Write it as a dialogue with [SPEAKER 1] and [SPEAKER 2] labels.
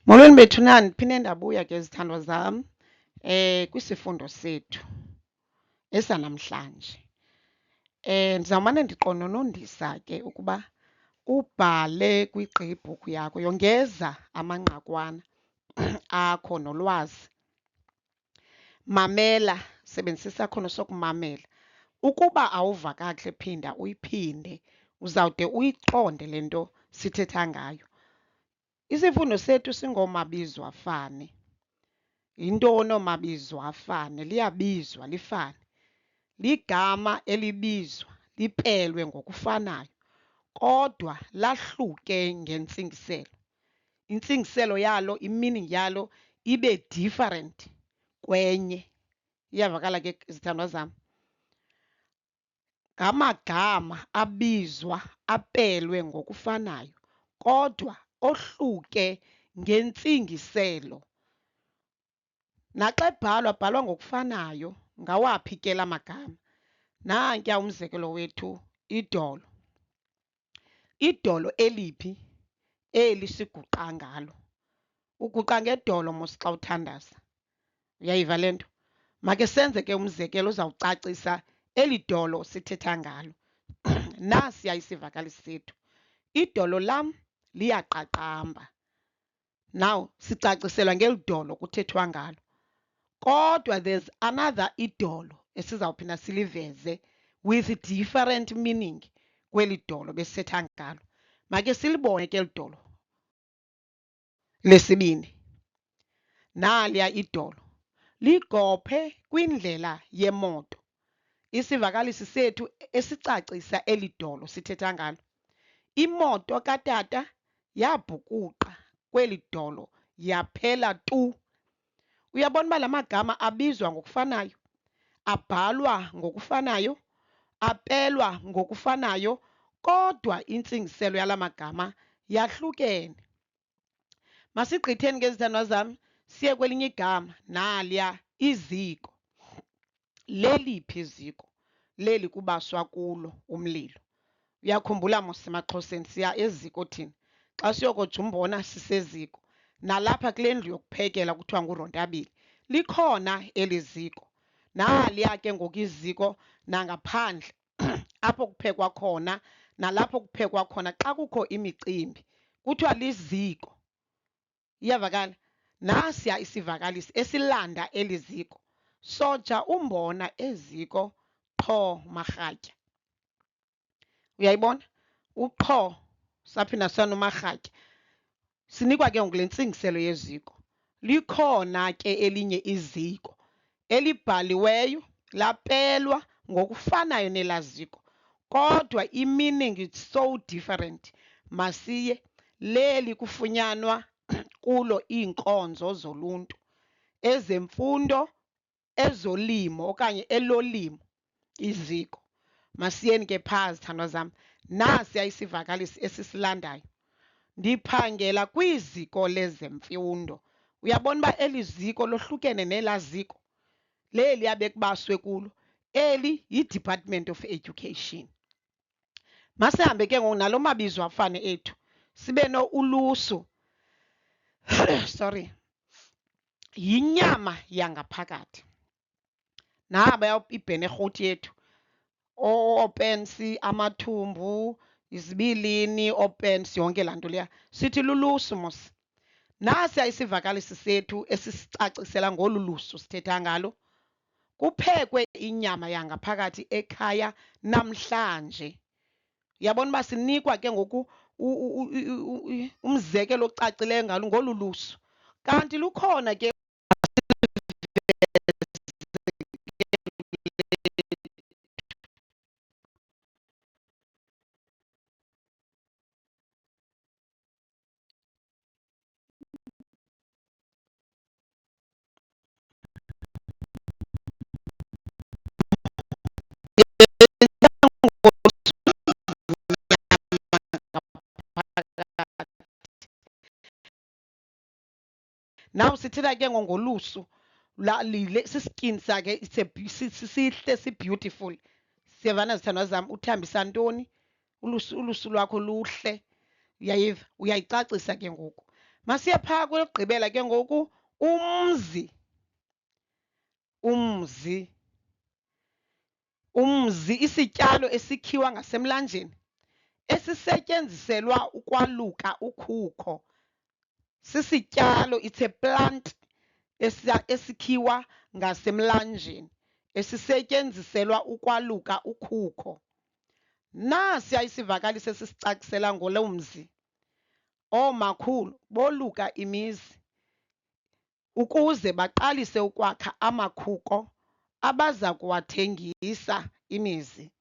[SPEAKER 1] Molweni bethunani, phinde ndabuya ke zithandwa zam kwisifundo sethu esanamhlanje. Ndizawumane ndiqononondisa ke ukuba ubhale kwigqibhukhu yakho, yongeza amanqakwana akho nolwazi. Mamela, sebenzisa isakhono sokumamela. Ukuba awuva kakuhle phinda uyiphinde, uzawude uyiqonde le nto sithetha ngayo. Isifundo sethu singoomabizo afane. Yintoni oomabizo afane? Liyabizwa lifane. Ligama elibizwa lipelwe ngokufanayo, kodwa lahluke ngentsingiselo. Intsingiselo yalo, i-meaning yalo ibe different kwenye. Iyavakala ke zithandwa zam? Ngamagama abizwa apelwe ngokufanayo, kodwa ohluke ngentsingiselo. Naxa ebhalwa abhalwa ngokufanayo. Ngawaphi ke la magama? Nankuya umzekelo wethu, idolo. Idolo eliphi? Eli siguqa ngalo. Uguqa ngedolo mos xa uthandaza. Uyayiva le nto? Make senze ke umzekelo uzawucacisa eli dolo sithetha ngalo. Nasiya isivakalisi sethu. Idolo lam liyaqaqamba. Now sicaciselwa ngeli dolo kuthethwa ngalo. Kodwa there's another idolo esizawuphinda siliveze with different meaning kweli dolo besithetha ngalo. Make silibone ke eli dolo lesibini. Naliya idolo ligophe kwindlela yemoto. Isivakalisi sethu esicacisa eli dolo sithetha ngalo. Imoto katata yabhukuqa kweli dolo yaphela tu. Uyabona uba la magama abizwa ngokufanayo, abhalwa ngokufanayo, apelwa ngokufanayo, kodwa intsingiselo yala magama yahlukene. Masigqitheni ke zithandwa zam, siye kwelinye igama. Naliya iziko. Leliphi iziko? Leli kubaswa kulo umlilo. Uyakhumbula mos emaXhoseni siya eziko thina. Xa siyokoja umbona siseziko. Nalapha kule ndlu yokuphekela kuthiwa ngurontabile likhona eli ziko. Naliya ke ngoku iziko nangaphandle apho kuphekwa khona, nalapho kuphekwa khona xa kukho imicimbi kuthiwa liziko. Iyavakala? Nasiya isivakalisi esilanda eli ziko. Soja umbona eziko qho marhatya. Uyayibona? Uqho saphinda sanomarhatya. Sinikwa ke ngoku le ntsingiselo yeziko. Likhona ke elinye iziko elibhaliweyo lapelwa ngokufanayo nelaziko, kodwa i-meaning is so different. Masiye leli kufunyanwa kulo iinkonzo zoluntu, ezemfundo, ezolimo okanye elolimo iziko. Masiyeni ke phaa zithandwa zam. Nasiya isivakalisi esisilandayo. Ndiphangela kwiziko lezemfundo. Uyabona uba eli ziko lohlukene nelaa ziko. Leli abekubaswe kulo. Eli yi-Department of Education. Masihambe ke ngoku nalo mabizo afane ethu. Sibe ulusu. Sorry. Yinyama yangaphakathi. Naba ibhenerhothi yethu. Oopensi, amathumbu, izibilini, oopensi, yonke laa nto leya. Sithi lulusu mos. Nasiya isivakalisi sethu esisicacisela ngolu lusu sithetha ngalo. Kuphekwe inyama yangaphakathi ekhaya namhlanje. Uyabona uba sinikwa ke ngoku umzekelo ocacileyo ngalo ngolu lusu. Kanti lukhona ke now sithetha ke ngolusu siskin sakhe sihle si-beautiful. Siyavana zithandwa zam, uthambisa ntoni? Ulusu lwakho luhle. Uyayiva? Uyayicacisa ke ngoku. Masiye phaa kwelokugqibela ke ngoku, umzi. Umzi isityalo esikhiwa ngasemlanjeni esisetyenziselwa ukwaluka ukhukho. Sisityalo, it's a plant esikhiwa ngasemlanjeni esisetyenziselwa ukwaluka ukhukho. Nasiya isivakalisi esisicacisela ngolo mzi. Oomakhulu boluka imizi ukuze baqalise ukwakha amakhuko abaza kuwathengisa imizi.